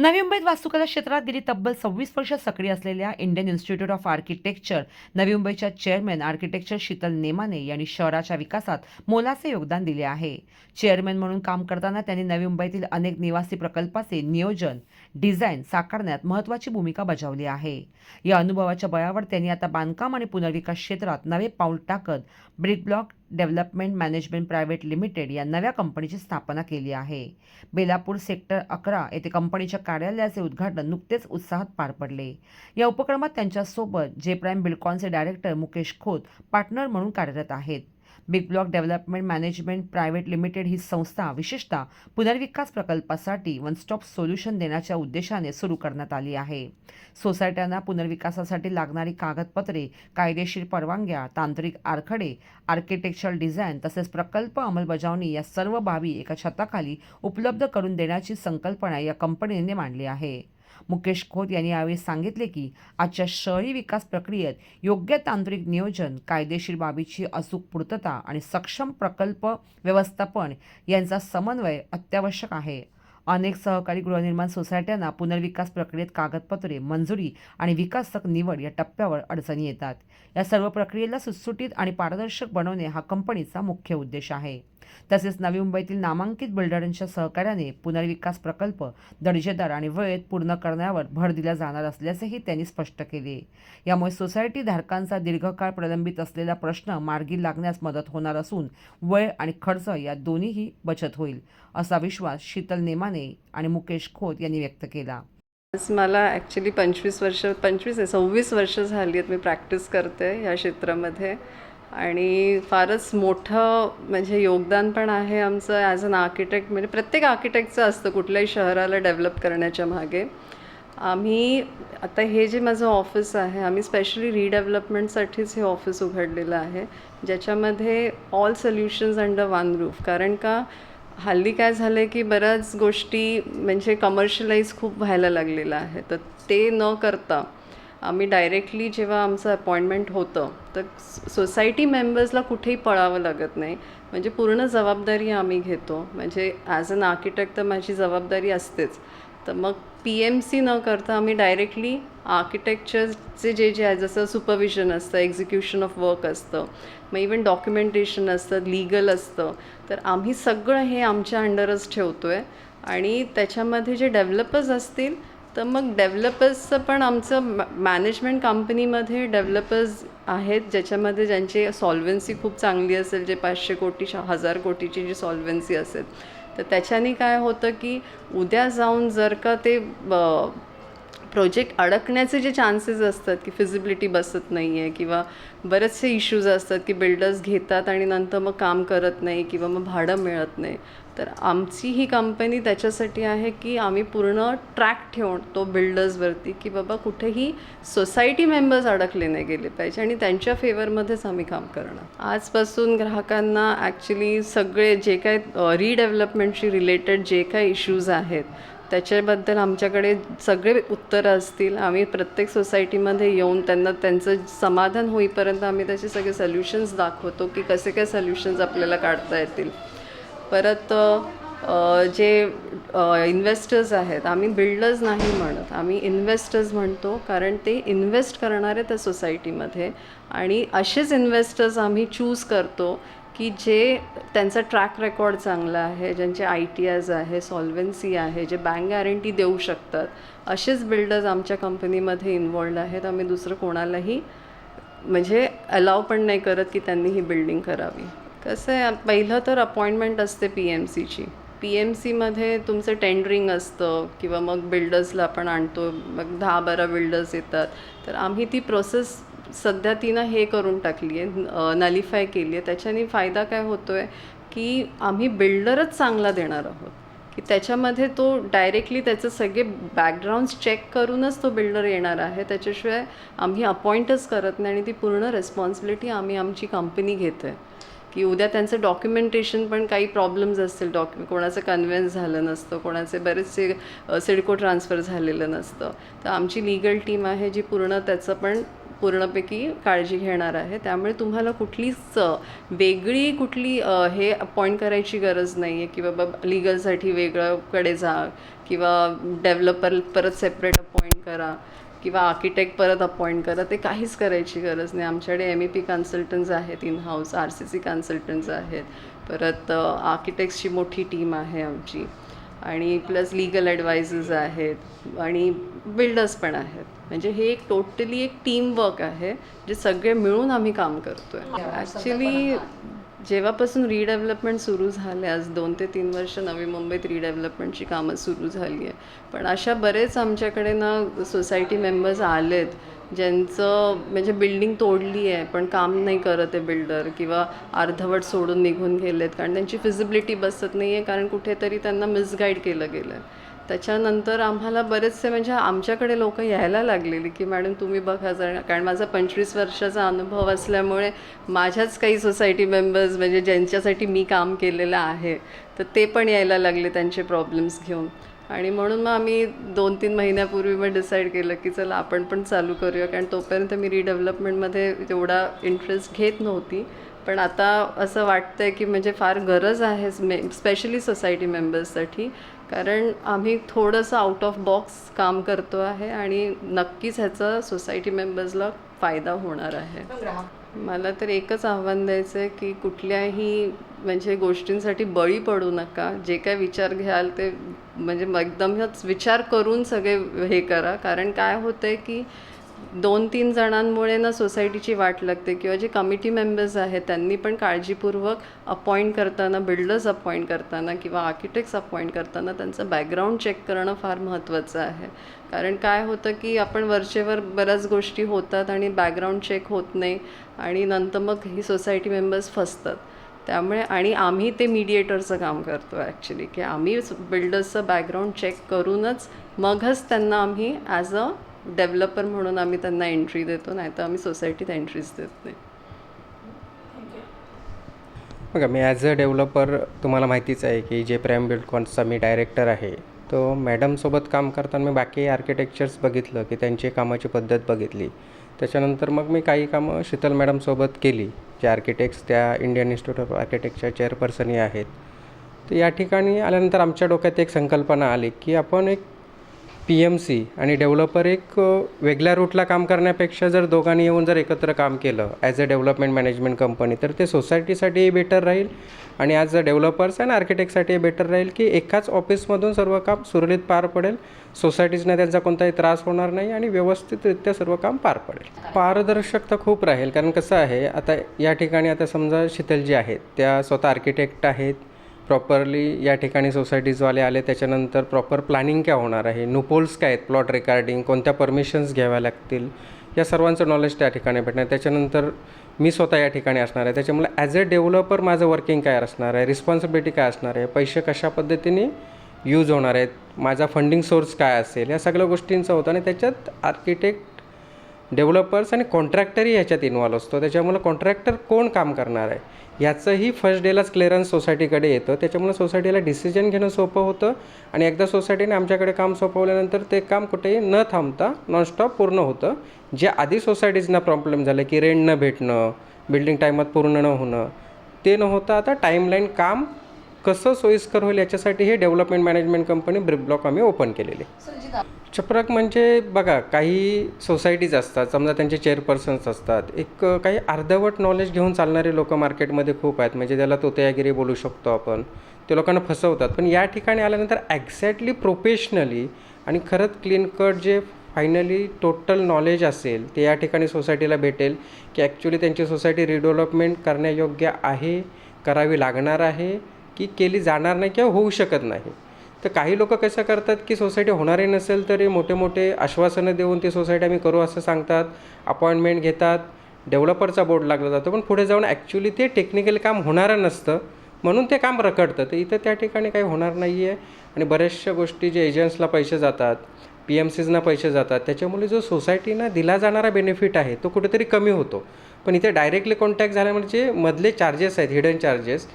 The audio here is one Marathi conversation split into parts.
नवी मुंबईत वास्तुकला क्षेत्रात गेली तब्बल 26 वर्ष सक्रिय असलेल्या इंडियन इन्स्टिट्यूट ऑफ आर्किटेक्चर नवी मुंबईच्या चेअरमॅन आर्किटेक्चर शीतल नेमाने यांनी शहराच्या विकासात मोलाचे योगदान दिले आहे. चेअरमॅन म्हणून काम करताना त्यांनी नवी मुंबईतील अनेक निवासी प्रकल्पाचे नियोजन, डिझाईन साकारण्यात महत्त्वाची भूमिका बजावली आहे. या अनुभवाच्या बळावर त्यांनी आता बांधकाम आणि पुनर्विकास क्षेत्रात नवे पाऊल टाकत brick block development management private limited या नव्या कंपनीची स्थापना केली आहे. बेलापूर सेक्टर 11 येथे कंपनीच्या कार्यालयाचे उद्घाटन नुकतेच उत्साहात पार पडले. या उपक्रमात त्यांच्यासोबत जे प्राईम बिल्डकॉनचे डायरेक्टर मुकेश खोत पार्टनर म्हणून कार्यरत आहेत. Big block development management private limited ही संस्था विशेषतः पुनर्विकास प्रकल्पासाठी वन स्टॉप सोल्युशन देण्याच्या उद्देशाने सुरू करण्यात आली आहे. सोसायट्यांना पुनर्विकासासाठी लागणारी कागदपत्रे, कायदेशीर परवानग्या, तांत्रिक आराखडे, आर्किटेक्चरल डिझाईन तसेच प्रकल्प अंमलबजावणी या सर्व बाबी एका छताखाली उपलब्ध करून देण्याची संकल्पना या कंपनीने मांडली आहे. मुकेश खोत यांनी यावेळी सांगितले की आजच्या शहरी विकास प्रक्रियेत योग्य तांत्रिक नियोजन, कायदेशीर बाबीची अचूक पूर्तता आणि सक्षम प्रकल्प व्यवस्थापन यांचा समन्वय अत्यावश्यक आहे. अनेक सहकारी गृहनिर्माण सोसायट्यांना पुनर्विकास प्रक्रियेत कागदपत्रे, मंजुरी आणि विकासक निवड या टप्प्यावर अडचणी येतात. या सर्व प्रक्रियेला सुटसुटीत आणि पारदर्शक बनवणे हा कंपनीचा मुख्य उद्देश आहे. तसेच नवी मुंबईतील नामांकित बिल्डरांच्या सहकार्याने पुनर्विकास प्रकल्प दर्जेदार आणि वेळेत पूर्ण करण्यावर भर दिला जाणार असल्याचेही त्यांनी स्पष्ट केले. यामुळे सोसायटी धारकांचा दीर्घकाळ प्रलंबित असलेला प्रश्न मार्गी लागण्यास मदत होणार असून वेळ आणि खर्च या दोन्हीही बचत होईल, असा विश्वास शीतल नेमाने आणि मुकेश खोत यांनी व्यक्त केला. मला ॲक्च्युली 26 वर्ष झाली आहेत मी प्रॅक्टिस करते या क्षेत्रामध्ये आणि फारच मोठं म्हणजे योगदान पण आहे आमचं ॲज अन आर्किटेक्ट. म्हणजे प्रत्येक आर्किटेक्टचं असतं कुठल्याही शहराला डेव्हलप करण्याच्या मागे. आम्ही आता हे जे माझं ऑफिस आहे, आम्ही स्पेशली रिडेव्हलपमेंटसाठीच हे ऑफिस उघडलेलं आहे, ज्याच्यामध्ये all solutions under one roof. कारण का हल्ली काय झालं आहे की बऱ्याच गोष्टी म्हणजे कमर्शियलाइज खूप व्हायला लागलेलं आहे. तर ते न करता आम्ही डायरेक्टली जेव्हा आमचं अपॉइंटमेंट होतं तर सोसायटी मेंबर्सला कुठेही पळावं लागत नाही. म्हणजे पूर्ण जबाबदारी आम्ही घेतो. म्हणजे ॲज अन आर्किटेक्ट तर माझी जबाबदारी असतेच. तर मग PMC न करता आम्ही डायरेक्टली आर्किटेक्चरचे जे आहे, जसं सुपरविजन असतं, एक्झिक्युशन ऑफ वर्क असतं, मग इवन डॉक्युमेंटेशन असतं, लीगल असतं, तर आम्ही सगळं हे आमच्या अंडरच ठेवतो आहे. आणि त्याच्यामध्ये जे डेव्हलपर्स असतील तर मग डेव्हलपर्सचं पण आमचं मॅनेजमेंट कंपनीमध्ये डेव्हलपर्स आहेत, ज्याच्यामध्ये ज्यांची सॉल्व्हन्सी खूप चांगली असेल, जे 500 कोटी 1000 कोटीची जी सॉल्व्हन्सी असेल, तर त्याच्याने काय होतं की उद्या जाऊन जर का ते प्रोजेक्ट अडकण्याचे जे चान्सेस असतात की फिजिबिलिटी बसत नाही आहे किंवा बरेचसे इश्यूज असतात की बिल्डर्स घेतात आणि नंतर मग काम करत नाही किंवा मग भाडं मिळत नाही, तर आमची ही कंपनी त्याच्यासाठी आहे की आम्ही पूर्ण ट्रॅक ठेवतो बिल्डर्सवरती की बाबा कुठेही सोसायटी मेंबर्स अडकले नाही गेले पाहिजे आणि त्यांच्या फेवरमध्येच आम्ही काम करणार. आजपासून ग्राहकांना ॲक्च्युली सगळे जे काय रिडेव्हलपमेंटशी रिलेटेड जे काय इश्यूज आहेत त्याच्याबद्दल आमच्याकडे सगळे उत्तरं असतील. आम्ही प्रत्येक सोसायटीमध्ये येऊन त्यांना त्यांचं समाधान होईपर्यंत आम्ही त्याचे सगळे सोल्युशन्स दाखवतो की कसे काय सोल्युशन्स आपल्याला काढता येतील. परत जे इन्व्हेस्टर्स आहेत, आम्ही बिल्डर्स नाही म्हणत, आम्ही इन्व्हेस्टर्स म्हणतो, कारण ते इन्व्हेस्ट करणारे त्या सोसायटीमध्ये. आणि असेच इन्व्हेस्टर्स आम्ही चूज करतो की जे त्यांचा ट्रॅक रेकॉर्ड चांगला आहे, ज्यांचे ITRs आहे, सॉल्व्हन्सी आहे, जे बँक गॅरंटी देऊ शकतात, असेच बिल्डर्स आमच्या कंपनीमध्ये इन्वॉल्ड आहेत. आम्ही दुसरं कोणालाही म्हणजे अलाव पण नाही करत की त्यांनी ही बिल्डिंग करावी. कसं आहे, पहिलं तर अपॉइंटमेंट असते PMCची. PMCमध्ये तुमचं टेंडरिंग असतं किंवा मग बिल्डर्सला आपण आणतो, मग 10-12 बिल्डर्स येतात. तर आम्ही ती प्रोसेस सध्या तिनं हे करून टाकली आहे, नलिफाय केली आहे. त्याच्याने फायदा काय होतो आहे की आम्ही बिल्डरच चांगला देणार आहोत की त्याच्यामध्ये तो डायरेक्टली त्याचं सगळे बॅकग्राऊंड्स चेक करूनच तो बिल्डर येणार आहे. त्याच्याशिवाय आम्ही अपॉइंटच करत नाही आणि ती पूर्ण रिस्पॉन्सिबिलिटी आम्ही आमची कंपनी घेतो आहे की उद्या त्यांचं डॉक्युमेंटेशन पण काही प्रॉब्लेम्स असतील, कोणाचं कन्व्हेन्स झालं नसतं, कोणाचे बरेचसे सिडको ट्रान्सफर झालेलं नसतं, तर आमची लीगल टीम आहे जी पूर्ण त्याचं पण पूर्णपैकी काळजी घेणार आहे. त्यामुळे तुम्हाला कुठलीच वेगळी कुठली हे अपॉइंट करायची गरज नाही आहे की बाबा लिगलसाठी वेगळ्याकडे जा किंवा डेव्हलपर परत सेपरेट अपॉइंट करा किंवा आर्किटेक्ट परत अपॉइंट करा. ते काहीच करायची गरज नाही. आमच्याकडे MEP कन्सल्टन्ट्स आहेत, इन हाऊस RCC कन्सल्टन्ट्स आहेत, परत आर्किटेक्ट्सची मोठी टीम आहे आमची आणि प्लस लीगल ॲडवायझर्स आहेत आणि बिल्डर्स पण आहेत. म्हणजे हे एक टोटली एक टीमवर्क आहे जे सगळे मिळून आम्ही काम करतो आहे. ॲक्च्युली जेव्हापासून रिडेव्हलपमेंट सुरू झाले, आज 2 ते 3 वर्ष नवी मुंबईत रिडेव्हलपमेंटची कामं सुरू झाली आहे. पण अशा बरेच आमच्याकडे ना सोसायटी मेंबर्स आलेत ज्यांचं म्हणजे बिल्डिंग तोडली आहे पण काम नाही करत आहे बिल्डर किंवा अर्धवट सोडून निघून गेलेत कारण त्यांची फिजिबिलिटी बसत नाही आहे, कारण कुठेतरी त्यांना मिसगाईड केलं गेलं आहे. त्याच्यानंतर आम्हाला बरेचसे म्हणजे आमच्याकडे लोक यायला लागलेली की मॅडम तुम्ही बघा जरा, कारण माझा 25 वर्षाचा अनुभव असल्यामुळे माझ्याच काही सोसायटी मेंबर्स म्हणजे ज्यांच्यासाठी मी काम केलेलं आहे तर ते पण यायला लागले त्यांचे प्रॉब्लेम्स घेऊन. आणि म्हणून मग आम्ही 2-3 महिन्यापूर्वी मग डिसाईड केलं की चला आपण पण चालू करूया, कारण तोपर्यंत मी रिडेव्हलपमेंटमध्ये तेवढा इंटरेस्ट घेत नव्हती. पण आता असं वाटतं आहे की म्हणजे फार गरज आहे स्पेशली सोसायटी मेंबर्ससाठी, कारण आम्ही थोडंसं आउट ऑफ बॉक्स काम करतो आहे आणि नक्कीच ह्याचा सोसायटी मेंबर्सला फायदा होणार आहे. मला तर एकच आव्हान द्यायचं आहे की कुठल्याही म्हणजे गोष्टींसाठी बळी पडू नका. जे काय विचार घ्याल ते म्हणजे एकदमच विचार करून सगळे हे करा, कारण काय होतं आहे की 2-3 जणांमुळे ना सोसायटीची वाट लागते किंवा जे कमिटी मेंबर्स आहेत त्यांनी पण काळजीपूर्वक अपॉइंट करताना, बिल्डर्स अपॉइंट करताना किंवा आर्किटेक्ट्स अपॉइंट करताना त्यांचं बॅकग्राऊंड चेक करणं फार महत्त्वाचं आहे. कारण काय होतं की आपण वरचेवर बऱ्याच गोष्टी होतात आणि बॅकग्राऊंड चेक होत नाही आणि नंतर मग ही सोसायटी मेंबर्स फसतात. त्यामुळे आणि आम्ही ते मीडिएटरचं काम करतो ॲक्च्युली, की आम्ही बिल्डर्सचं बॅकग्राऊंड चेक करूनच मगच त्यांना आम्ही ॲज अ डेव्हलपर म्हणून आम्ही त्यांना एंट्री देतो, नाही तर आम्ही सोसायटीत एंट्रीज देत नाही. बघा, मी ॲज अ डेव्हलपर तुम्हाला माहितीच आहे की जे प्राईम बिल्डकॉनचा मी डायरेक्टर आहे. तो मॅडमसोबत काम करताना मी बाकी आर्किटेक्चर्स बघितलं की त्यांची कामाची पद्धत बघितली. त्याच्यानंतर मग मी काही कामं शीतल मॅडमसोबत केली, जे आर्किटेक्ट्स त्या इंडियन इन्स्टिट्यूट ऑफ आर्किटेक्चर चेअरपर्सनही आहेत. तर या ठिकाणी आल्यानंतर आमच्या डोक्यात एक संकल्पना आली की आपण एक PMC आणि डेव्हलपर एक वेगळ्या रूटला काम करण्यापेक्षा जर दोघांनी येऊन जर एकत्र काम केलं as a development management company, तर ते सोसायटीसाठीही बेटर राहील आणि ॲज अ डेव्हलपर्स आणि आर्किटेक्टसाठीही बेटर राहील की एकाच ऑफिसमधून सर्व काम सुरळीत पार पडेल, सोसायटीजने त्यांचा कोणताही त्रास होणार नाही आणि व्यवस्थितरित्या सर्व काम पार पडेल. पारदर्शकता खूप राहील, कारण कसं आहे, आता या ठिकाणी आता समजा शीतलजी आहेत, त्या स्वतः आर्किटेक्ट आहेत, प्रॉपरली या ठिकाणी सोसायटीजवाले आले, त्याच्यानंतर प्रॉपर प्लॅनिंग काय होणार आहे, नुपोल्स काय आहेत, प्लॉट रेकॉर्डिंग, कोणत्या परमिशन्स घ्याव्या लागतील, या सर्वांचं नॉलेज त्या ठिकाणी भेटणार. त्याच्यानंतर मी स्वतः या ठिकाणी असणार आहे, त्याच्यामुळे ॲज अ डेव्हलपर माझं वर्किंग काय असणार आहे, रिस्पॉन्सिबिलिटी काय असणार आहे, पैसे कशा पद्धतीने यूज होणार आहेत, माझा फंडिंग सोर्स काय असेल, या सगळ्या गोष्टींचं होतं. आणि त्याच्यात आर्किटेक्ट, डेव्हलपर्स आणि कॉन्ट्रॅक्टरही ह्याच्यात इन्व्हॉल्व असतो. त्याच्यामुळे कॉन्ट्रॅक्टर कोण काम करणार आहे याचंही फर्स्ट डेलाच क्लिअरन्स सोसायटीकडे येतं. त्याच्यामुळे सोसायटीला डिसिजन घेणं सोपं होतं आणि एकदा सोसायटीने आमच्याकडे काम सोपवल्यानंतर ते काम कुठेही न थांबता नॉनस्टॉप पूर्ण होतं. जे आधी सोसायटीजना प्रॉब्लेम झाले की रेंट न भेटणं, बिल्डिंग टाईमात पूर्ण न होणं, ते न होता आता टाईमलाईन काम कसं सोयीस्कर होईल याच्यासाठी हे development management company brick block आम्ही ओपन केलेले. चपराक म्हणजे बघा, काही सोसायटीज असतात, समजा त्यांचे चेअरपर्सन्स असतात, एक काही अर्धवट नॉलेज घेऊन चालणारे लोक मार्केटमध्ये खूप आहेत, म्हणजे त्याला तोतयागिरी बोलू शकतो आपण, ते लोकांना फसवतात. पण या ठिकाणी आल्यानंतर ॲक्झॅक्टली प्रोफेशनली आणि खरंच क्लीन कट जे फायनली टोटल नॉलेज असेल ते या ठिकाणी सोसायटीला भेटेल की ॲक्च्युली त्यांची सोसायटी रिडेव्हलपमेंट करण्यायोग्य आहे, करावी लागणार आहे की केली जाणार नाही किंवा होऊ शकत नाही. तर काही लोक कसं करतात की सोसायटी होणारही नसेल तरी मोठे मोठे आश्वासनं देऊन ती सोसायटी आम्ही करू असं सांगतात, अपॉइंटमेंट घेतात, डेव्हलपरचा बोर्ड लागला जातो, पण पुढे जाऊन ॲक्च्युली ते टेक्निकल काम होणारं नसतं, म्हणून ते काम रखडतं. तर इथं त्या ठिकाणी काही होणार नाही आहे. आणि बऱ्याचशा गोष्टी जे एजंट्सला पैसे जातात, PMCजना पैसे जातात, त्याच्यामुळे जो सोसायटीना दिला जाणारा बेनिफिट आहे तो कुठेतरी कमी होतो. पण इथे डायरेक्टली कॉन्टॅक्ट झाल्यामुळे जे मधले चार्जेस आहेत, हिडन चार्जेस,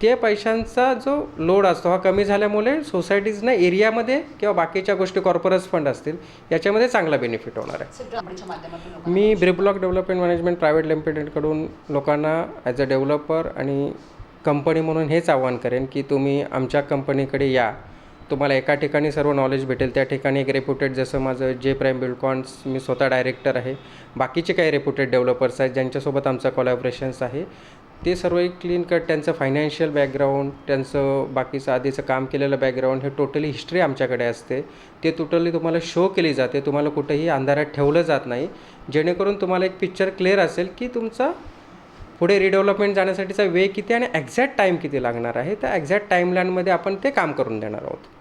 ते पैशांचा जो लोड असतो हा कमी झाल्यामुळे सोसायटीजना एरियामध्ये किंवा बाकीच्या गोष्टी कॉर्पोरेट फंड असतील याच्यामध्ये चांगला बेनिफिट होणार आहे. मी ब्रिब्लॉक डेव्हलपमेंट मॅनेजमेंट प्रायव्हेट लिमिटेडकडून लोकांना ॲज अ डेव्हलपर आणि कंपनी म्हणून हेच आव्हान करेन की तुम्ही आमच्या कंपनीकडे या. तुम्हाला एका ठिकाणी सर्व नॉलेज भेटेल, त्या ठिकाणी एक रेप्युटेड, जसं माझं जे प्राईम बिल्डकॉन्स, मी स्वतः डायरेक्टर आहे, बाकीचे काही रेप्युटेड डेव्हलपर्स आहेत ज्यांच्यासोबत आमचा कोलॅबोरेशन्स आहे, ते सर्व एक क्लीन कट त्यांचं फायनान्शियल बॅकग्राऊंड, त्यांचं बाकीचं आधीचं काम केलेलं बॅकग्राऊंड, हे टोटली हिस्ट्री आमच्याकडे असते. ते टोटली तुम्हाला शो केली जाते, तुम्हाला कुठेही अंधारात ठेवलं जात नाही, जेणेकरून तुम्हाला एक पिक्चर क्लिअर असेल की तुमचा पुढे रिडेव्हलपमेंट जाण्यासाठीचा वेळ किती आणि एक्झॅक्ट टाईम किती लागणार आहे. त्या एक्झॅक्ट टाईमलाईनमध्ये आपण ते काम करून देणार आहोत.